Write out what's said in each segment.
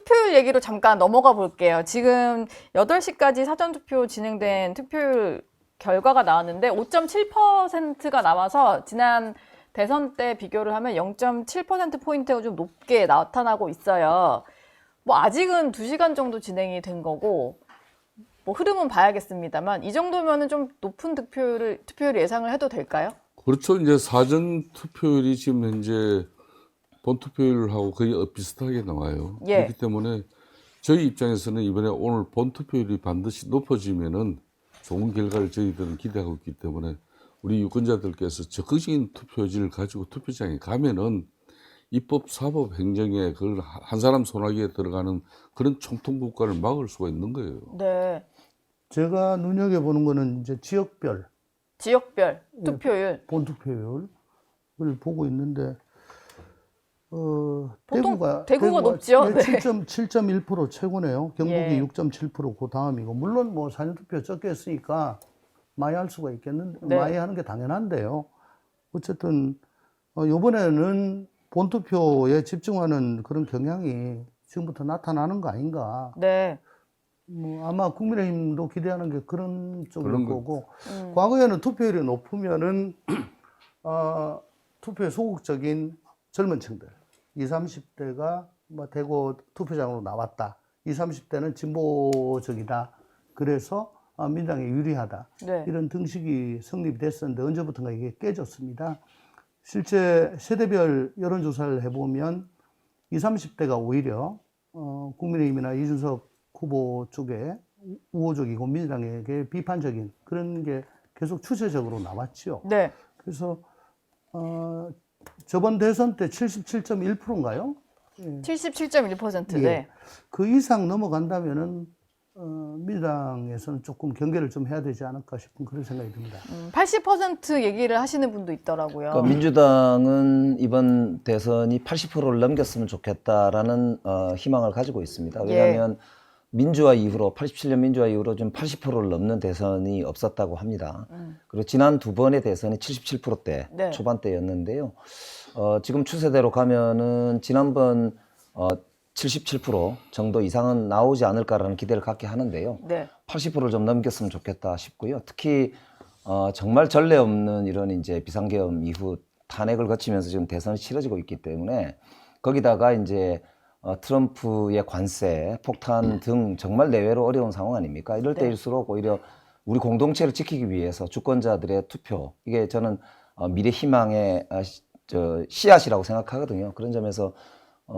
투표율 얘기로 잠깐 넘어가 볼게요. 지금 8시까지 사전투표 진행된 투표율 결과가 나왔는데 5.7%가 나와서 지난 대선 때 비교를 하면 0.7%포인트가 좀 높게 나타나고 있어요. 뭐 아직은 2시간 정도 진행이 된 거고 뭐 흐름은 봐야겠습니다만 이 정도면은 좀 높은 투표율 예상을 해도 될까요? 그렇죠. 이제 사전 투표율이 지금 현재 본 투표율하고 거의 비슷하게 나와요. 예. 그렇기 때문에 저희 입장에서는 이번에 오늘 본 투표율이 반드시 높아지면은 좋은 결과를 저희들은 기대하고 있기 때문에 우리 유권자들께서 적극적인 투표지를 가지고 투표장에 가면은 입법, 사법, 행정에 그걸 한 사람 손아귀에 들어가는 그런 총통국가를 막을 수가 있는 거예요. 네. 제가 눈여겨보는 거는 이제 지역별 투표율. 본투표율을 보고 있는데, 보통 대구가 높죠. 네. 7.1% 최고네요. 경북이 예. 6.7% 그 다음이고, 물론 뭐 사전투표 적게 했으니까 많이 할 수가 있겠는데, 네. 많이 하는 게 당연한데요. 어쨌든, 이번에는 본투표에 집중하는 그런 경향이 지금부터 나타나는 거 아닌가. 네. 뭐 아마 국민의힘도 기대하는 게 그런 쪽일 그런 거고, 과거에는 투표율이 높으면은 투표에 소극적인 젊은 층들, 20, 30대가 뭐 대구 투표장으로 나왔다. 20, 30대는 진보적이다. 그래서 민주당에 유리하다. 네. 이런 등식이 성립이 됐었는데 언제부턴가 이게 깨졌습니다. 실제 세대별 여론조사를 해보면 20, 30대가 오히려 국민의힘이나 이준석 후보 쪽에 우호적이고 민주당에게 비판적인 그런 게 계속 추세적으로 나왔죠. 네. 그래서 저번 대선 때 77.1%인가요? 77.1%. 예. 네. 그 이상 넘어간다면은 민주당에서는 조금 경계를 좀 해야 되지 않을까 싶은 그런 생각이 듭니다. 80% 얘기를 하시는 분도 있더라고요. 그러니까 민주당은 이번 대선이 80%를 넘겼으면 좋겠다라는 희망을 가지고 있습니다. 왜냐하면 민주화 이후로 87년 민주화 이후로 좀 80%를 넘는 대선이 없었다고 합니다. 그리고 지난 두 번의 대선이 77%대 네. 초반대였는데요. 지금 추세대로 가면은 지난번 77% 정도 이상은 나오지 않을까라는 기대를 갖게 하는데요. 네. 80%를 좀 넘겼으면 좋겠다 싶고요. 특히 정말 전례 없는 이런 이제 비상계엄 이후 탄핵을 거치면서 지금 대선이 치러지고 있기 때문에 거기다가 이제 트럼프의 관세, 폭탄 등 정말 내외로 어려운 상황 아닙니까? 이럴 때일수록 오히려 우리 공동체를 지키기 위해서 주권자들의 투표, 이게 저는 미래 희망의 씨앗이라고 생각하거든요. 그런 점에서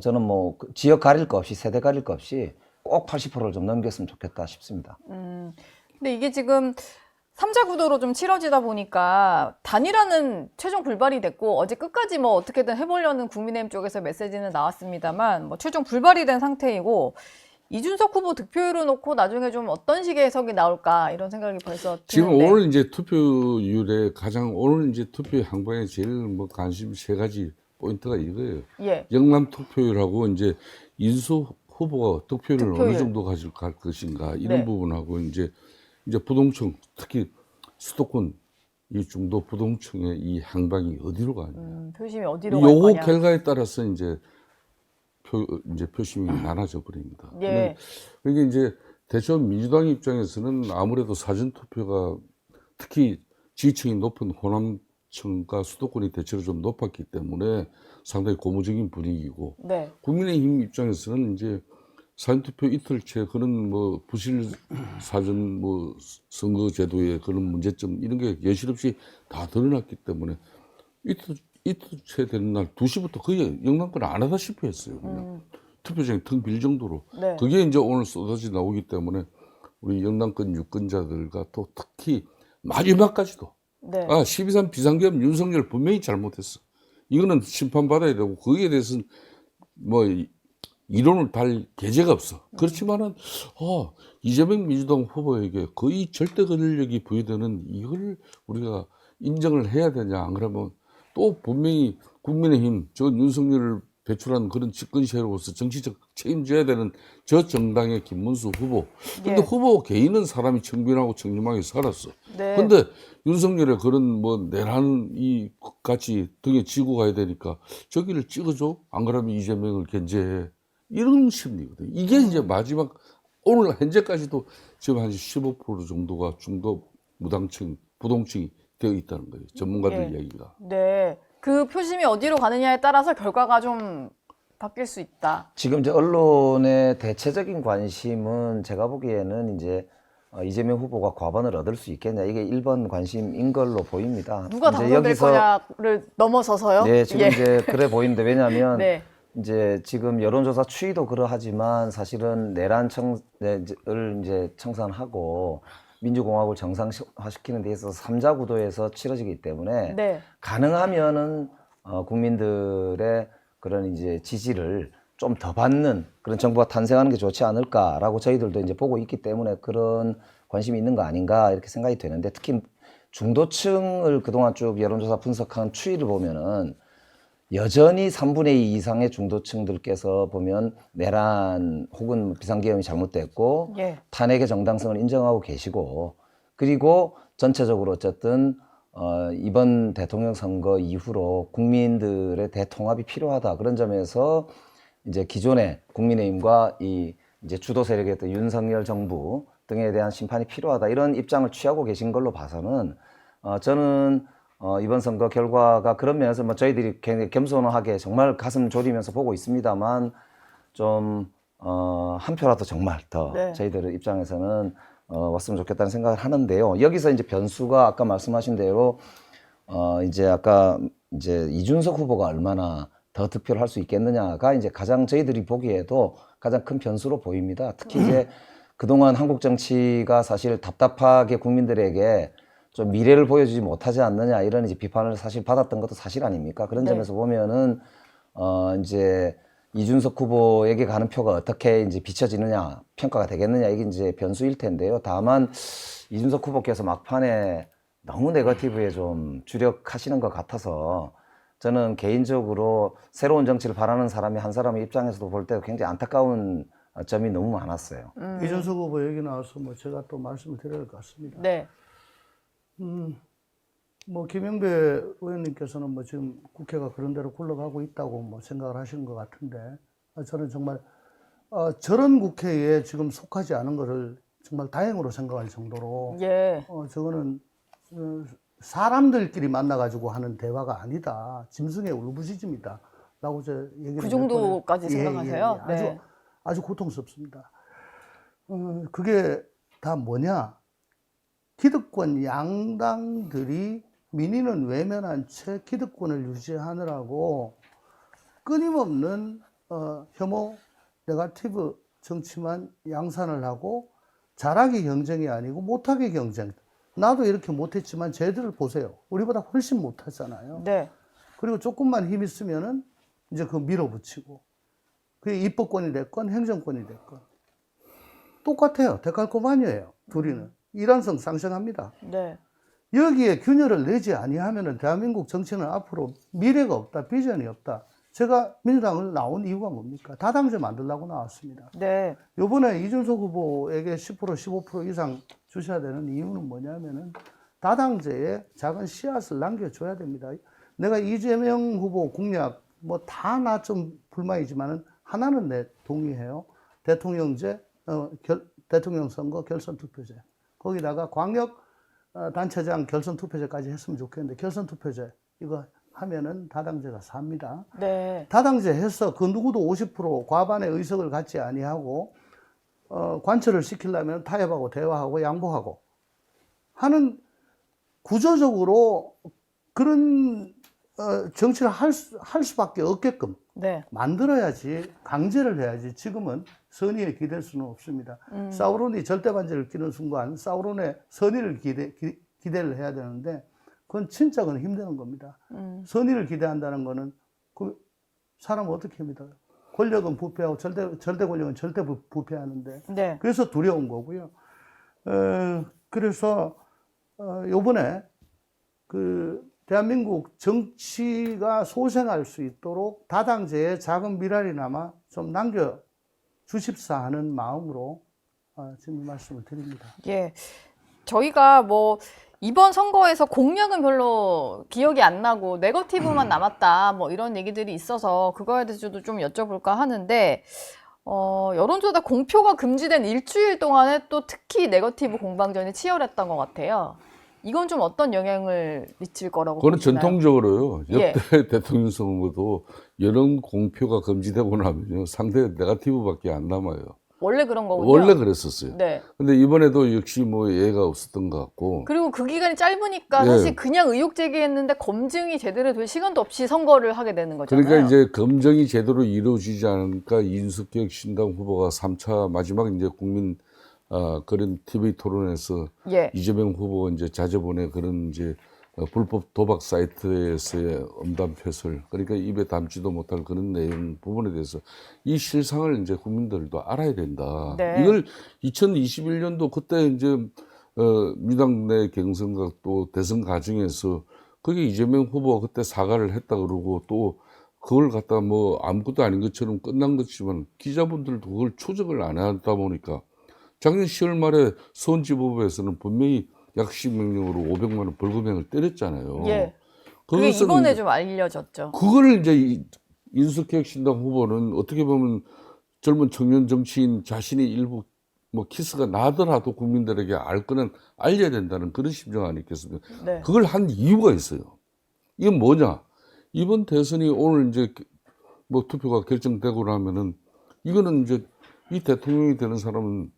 저는 뭐 지역 가릴 거 없이 세대 가릴 거 없이 꼭 80%를 좀 넘겼으면 좋겠다 싶습니다. 근데 이게 지금 3자 구도로 좀 치러지다 보니까 단일화는 최종 불발이 됐고 어제 끝까지 뭐 어떻게든 해보려는 국민의힘 쪽에서 메시지는 나왔습니다만 뭐 최종 불발이 된 상태이고 이준석 후보 득표율을 놓고 나중에 좀 어떤 식의 해석이 나올까 이런 생각이 벌써 드는데 지금 오늘 이제 투표율에 오늘 이제 투표 향방에 제일 뭐 관심 3가지 포인트가 이거예요. 예. 영남 투표율하고 이제 이준석 후보가 득표율을 득표율. 어느 정도 가질 것인가 이런 네. 부분하고 이제 부동층 특히 수도권 이 중도 부동층의 이 향방이 어디로 가느냐. 표심이 어디로 갈 요거 거냐. 결과에 따라서 이제 표심이 나눠져 버립니다. 예. 그러니까 이제 대선 민주당 입장에서는 아무래도 사전 투표가 특히 지지층이 높은 호남층과 수도권이 대체로 좀 높았기 때문에 상당히 고무적인 분위기고 네. 국민의힘 입장에서는 이제 사전투표 이틀째 그런 뭐 부실 사전 뭐 선거제도의 그런 문제점 이런 게 여실없이 다 드러났기 때문에 이틀째 되는 날 2시부터 거의 영남권 안 하다시피 했어요. 그냥 투표장이 텅 빌 정도로. 네. 그게 이제 오늘 쏟아져 나오기 때문에 우리 영남권 유권자들과 또 특히 마지막까지도 네. 12.3 비상계엄 윤석열 분명히 잘못했어. 이거는 심판받아야 되고 거기에 대해서는 뭐 이론을 달 계제가 없어. 그렇지만은 이재명 민주당 후보에게 거의 절대 권력이 부여되는 이걸 우리가 인정을 해야 되냐. 안 그러면 또 분명히 국민의힘 윤석열을 배출한 그런 집권세로서 정치적 책임져야 되는 저 정당의 김문수 후보. 근데 예. 후보 개인은 사람이 청빈하고 청렴하게 살았어. 네. 근데 윤석열의 그런 뭐 내란 이 같이 등에 지고 가야 되니까 저기를 찍어줘. 안 그러면 이재명을 견제해. 이런 심리거든. 이게 이제 마지막 오늘 현재까지도 지금 한 15% 정도가 중도 무당층, 부동층이 되어 있다는 거예요. 전문가들 예. 이야기가. 네. 그 표심이 어디로 가느냐에 따라서 결과가 좀 바뀔 수 있다. 지금 이제 언론의 대체적인 관심은 제가 보기에는 이제 이재명 후보가 과반을 얻을 수 있겠냐 이게 1번 관심인 걸로 보입니다. 누가 이제 당선될 거냐를 넘어서서요? 네, 지금 예. 이제 그래 보이는데 왜냐하면 네. 이제 지금 여론조사 추이도 그러하지만 사실은 내란을 이제 청산하고 민주공화국을 정상화시키는 데 있어서 3자 구도에서 치러지기 때문에 네. 가능하면은 국민들의 그런 이제 지지를 좀 더 받는 그런 정부가 탄생하는 게 좋지 않을까라고 저희들도 이제 보고 있기 때문에 그런 관심이 있는 거 아닌가 이렇게 생각이 되는데 특히 중도층을 그동안 쭉 여론조사 분석한 추이를 보면은 여전히 3분의 2 이상의 중도층들께서 보면 내란 혹은 비상계엄이 잘못됐고 예. 탄핵의 정당성을 인정하고 계시고 그리고 전체적으로 어쨌든 이번 대통령 선거 이후로 국민들의 대통합이 필요하다 그런 점에서 이제 기존의 국민의힘과 이 이제 주도 세력이었던 윤석열 정부 등에 대한 심판이 필요하다 이런 입장을 취하고 계신 걸로 봐서는 저는 이번 선거 결과가 그런 면에서 뭐 저희들이 굉장히 겸손하게 정말 가슴 졸이면서 보고 있습니다만 좀 한 표라도 정말 더 네. 저희들 입장에서는 왔으면 좋겠다는 생각을 하는데요. 여기서 이제 변수가 아까 말씀하신 대로 이제 아까 이제 이준석 후보가 얼마나 더 득표를 할 수 있겠느냐가 이제 가장 저희들이 보기에도 가장 큰 변수로 보입니다. 특히 이제 그동안 한국 정치가 사실 답답하게 국민들에게 좀 미래를 보여주지 못하지 않느냐 이런 이제 비판을 사실 받았던 것도 사실 아닙니까? 그런 네. 점에서 보면은 이제 이준석 후보에게 가는 표가 어떻게 이제 비춰지느냐 평가가 되겠느냐 이게 이제 변수일 텐데요. 다만 이준석 후보께서 막판에 너무 네거티브에 좀 주력하시는 것 같아서 저는 개인적으로 새로운 정치를 바라는 사람이 한 사람의 입장에서도 볼 때 굉장히 안타까운 점이 너무 많았어요. 이준석 후보 얘기 나와서 뭐 제가 또 말씀을 드려야 할 것 같습니다. 네. 뭐 김영배 의원님께서는 뭐 지금 국회가 그런 대로 굴러가고 있다고 뭐 생각을 하시는 것 같은데 저는 정말 저런 국회에 지금 속하지 않은 것을 정말 다행으로 생각할 정도로 예. 저거는 사람들끼리 만나가지고 하는 대화가 아니다. 짐승의 울부짖음이다. 라고 저 얘기를 그 정도까지 생각하세요? 아주 네. 아주 고통스럽습니다. 그게 다 뭐냐? 기득권 양당들이 민의는 외면한 채 기득권을 유지하느라고 끊임없는 혐오, 네거티브 정치만 양산을 하고 잘하기 경쟁이 아니고 못하기 경쟁. 나도 이렇게 못했지만 쟤들을 보세요. 우리보다 훨씬 못하잖아요. 네. 그리고 조금만 힘 있으면은 이제 그 밀어붙이고 그게 입법권이 됐건 행정권이 됐건 똑같아요. 데칼코마니예요. 둘이는 일란성 상생합니다. 네. 여기에 균열을 내지 아니하면은 대한민국 정치는 앞으로 미래가 없다, 비전이 없다. 제가 민주당을 나온 이유가 뭡니까? 다당제 만들려고 나왔습니다. 네. 요번에 이준석 후보에게 10%, 15% 이상 주셔야 되는 이유는 뭐냐면은 다당제에 작은 씨앗을 남겨줘야 됩니다. 내가 이재명 후보 공약 뭐 다 나 좀 불만이지만은 하나는 내 동의해요. 대통령제, 대통령 선거 결선 투표제. 거기다가 광역 단체장 결선 투표제까지 했으면 좋겠는데 결선 투표제 이거 하면은 다당제가 삽니다. 네. 다당제 해서 그 누구도 50% 과반의 의석을 갖지 아니하고 관철을 시키려면 타협하고 대화하고 양보하고 하는 구조적으로 그런 정치를 할 수밖에 없게끔 네. 만들어야지 강제를 해야지 지금은 선의에 기댈 수는 없습니다. 사우론이 절대반지를 끼는 순간 사우론의 선의를 기대를 해야 되는데 그건 진짜 그건 힘드는 겁니다. 선의를 기대한다는 거는 그 사람은 어떻게 합니까? 권력은 부패하고 절대 권력은 절대 부패하는데 네. 그래서 두려운 거고요. 그래서 요번에 그 대한민국 정치가 소생할 수 있도록 다당제에 작은 미랄이나마 좀 남겨 주십사 하는 마음으로 지금 말씀을 드립니다. 예. 저희가 뭐 이번 선거에서 공약은 별로 기억이 안 나고 네거티브만 남았다 뭐 이런 얘기들이 있어서 그거에 대해서도 좀 여쭤볼까 하는데 여론조사 공표가 금지된 일주일 동안에 또 특히 네거티브 공방전이 치열했던 것 같아요. 이건 좀 어떤 영향을 미칠 거라고 그거는 보시나요? 전통적으로요. 예. 역대 대통령 선거도 여론 공표가 금지되고 나면요. 상대 네거티브밖에 안 남아요. 원래 그런 거군요. 원래 그랬었어요. 네. 근데 이번에도 역시 뭐 예가 없었던 것 같고. 그리고 그 기간이 짧으니까 예. 사실 그냥 의혹 제기했는데 검증이 제대로 될 시간도 없이 선거를 하게 되는 거잖아요. 그러니까 이제 검증이 제대로 이루어지지 않으니까 이준석 신당 후보가 3차 마지막 이제 국민 그런 TV 토론에서 예. 이재명 후보가 이제 자제분의 그런 이제 불법 도박 사이트에서의 엄담 패설, 그러니까 입에 담지도 못할 그런 내용 부분에 대해서 이 실상을 이제 국민들도 알아야 된다. 네. 이걸 2021년도 그때 이제 민주당 내 경선과 또 대선 과정에서 그게 이재명 후보가 그때 사과를 했다 그러고 또 그걸 갖다 뭐 아무것도 아닌 것처럼 끝난 것이지만 기자분들도 그걸 추적을 안 하다 보니까 작년 10월 말에 서울지법에서는 분명히 약식명령으로 500만 원 벌금형을 때렸잖아요. 예. 그게 그것은 이번에 좀 알려졌죠. 그거를 이제 인수개혁 신당 후보는 어떻게 보면 젊은 청년 정치인 자신이 일부 뭐 키스가 나더라도 국민들에게 알 거는 알려야 된다는 그런 심정 아니겠습니까? 네. 그걸 한 이유가 있어요. 이게 뭐냐? 이번 대선이 오늘 이제 뭐 투표가 결정되고 나면은 이거는 이제 이 대통령이 되는 사람은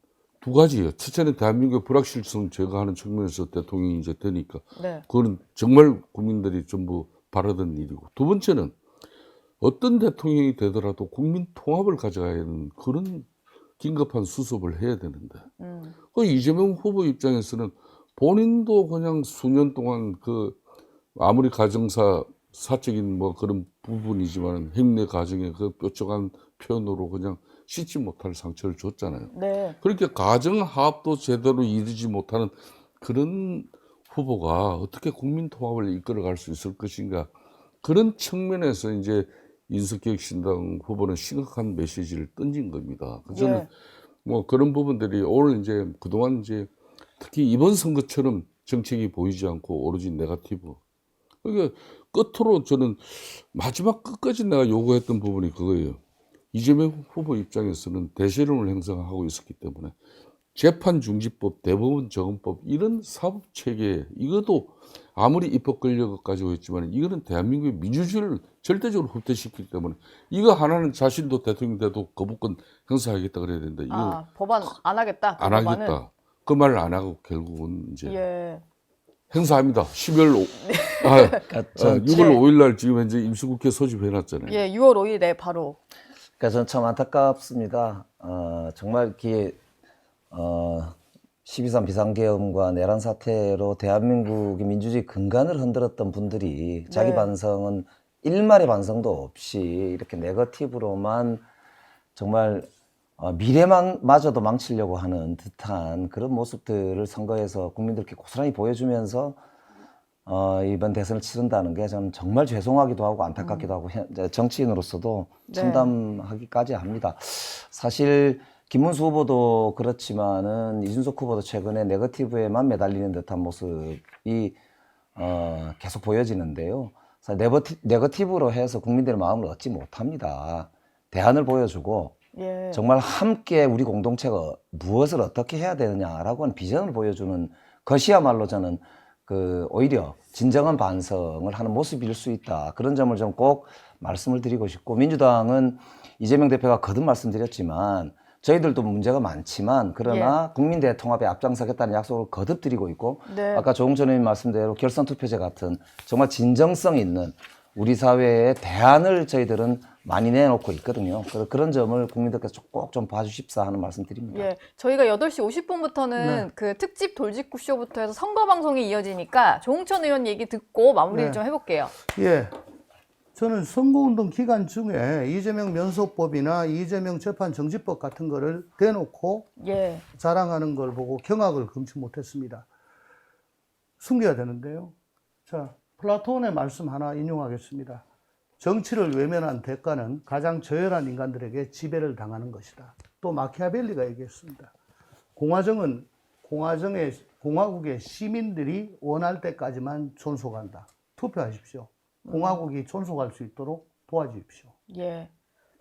두 가지예요. 첫째는 대한민국의 불확실성 제거하는 측면에서 대통령이 이제 되니까 네. 그거는 정말 국민들이 전부 바라던 일이고, 두 번째는 어떤 대통령이 되더라도 국민 통합을 가져가야 하는 그런 긴급한 수습을 해야 되는데 그 이재명 후보 입장에서는 본인도 그냥 수년 동안 그 아무리 가정사 사적인 뭐 그런 부분이지만 행내 과정에 그 뾰족한 표현으로 그냥 씻지 못할 상처를 줬잖아요. 네. 그렇게 가정화합도 제대로 이루지 못하는 그런 후보가 어떻게 국민 통합을 이끌어갈 수 있을 것인가, 그런 측면에서 이제 인수개혁 신당 후보는 심각한 메시지를 던진 겁니다. 그래서 저는 예. 뭐 그런 부분들이 오늘 이제 그동안 이제 특히 이번 선거처럼 정책이 보이지 않고 오로지 네거티브. 그러니까 끝으로 저는 마지막 끝까지 내가 요구했던 부분이 그거예요. 이재명 후보 입장에서는 대세론을 형성하고 있었기 때문에 재판중지법, 대법원정원법 이런 사법체계, 이것도 아무리 입법 권력을 가지고 있지만 이거는 대한민국의 민주주의를 절대적으로 후퇴시키기 때문에 이거 하나는 자신도 대통령 돼도 거부권 행사하겠다 그래야 된다. 이거 법안 안 하겠다. 그 안 법안은. 하겠다. 그 말을 안 하고 결국은 이제 예. 행사합니다. 6월 그러니까 6월 5일 날 지금 현재 임시국회 소집해놨잖아요. 예, 6월 5일에 바로. 그러니까 저는 참 안타깝습니다. 정말 이렇게 12.3 비상계엄과 내란 사태로 대한민국의 민주주의 근간을 흔들었던 분들이 자기 네. 반성은 일말의 반성도 없이 이렇게 네거티브로만 정말 미래마저도 망치려고 하는 듯한 그런 모습들을 선거에서 국민들께 고스란히 보여주면서 이번 대선을 치른다는 게 저는 정말 죄송하기도 하고 안타깝기도 하고 정치인으로서도 네. 참담하기까지 합니다. 사실 김문수 후보도 그렇지만은 이준석 후보도 최근에 네거티브에만 매달리는 듯한 모습이 계속 보여지는데요. 사실 네거티브로 해서 국민들의 마음을 얻지 못합니다. 대안을 보여주고 예. 정말 함께 우리 공동체가 무엇을 어떻게 해야 되느냐라고 하는 비전을 보여주는 것이야말로 저는 오히려 진정한 반성을 하는 모습일 수 있다. 그런 점을 좀 꼭 말씀을 드리고 싶고, 민주당은 이재명 대표가 거듭 말씀드렸지만 저희들도 문제가 많지만 그러나 국민 대통합에 앞장서겠다는 약속을 거듭 드리고 있고, 네. 아까 조홍천 의원님 말씀대로 결선 투표제 같은 정말 진정성 있는 우리 사회의 대안을 저희들은 많이 내놓고 있거든요. 그런 점을 국민들께서 꼭 좀 봐주십사 하는 말씀 드립니다. 예, 저희가 8시 50분부터는 그 특집 돌직구 쇼부터 해서 선거 방송이 이어지니까 조홍천 의원 얘기 듣고 마무리를 네. 좀 해볼게요. 예. 저는 선거운동 기간 중에 이재명 면소법이나 이재명 재판정지법 같은 거를 대놓고 예, 자랑하는 걸 보고 경악을 금치 못했습니다. 숨겨야 되는데요. 자, 플라톤의 말씀 하나 인용하겠습니다. 정치를 외면한 대가는 가장 저열한 인간들에게 지배를 당하는 것이다. 또 마키아벨리가 얘기했습니다. 공화정은 공화국의 시민들이 원할 때까지만 존속한다. 투표하십시오. 공화국이 존속할 수 있도록 도와주십시오. 예.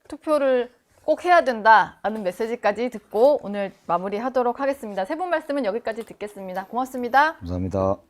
투표를 꼭 해야 된다라는 메시지까지 듣고 오늘 마무리하도록 하겠습니다. 세 분 말씀은 여기까지 듣겠습니다. 고맙습니다. 감사합니다.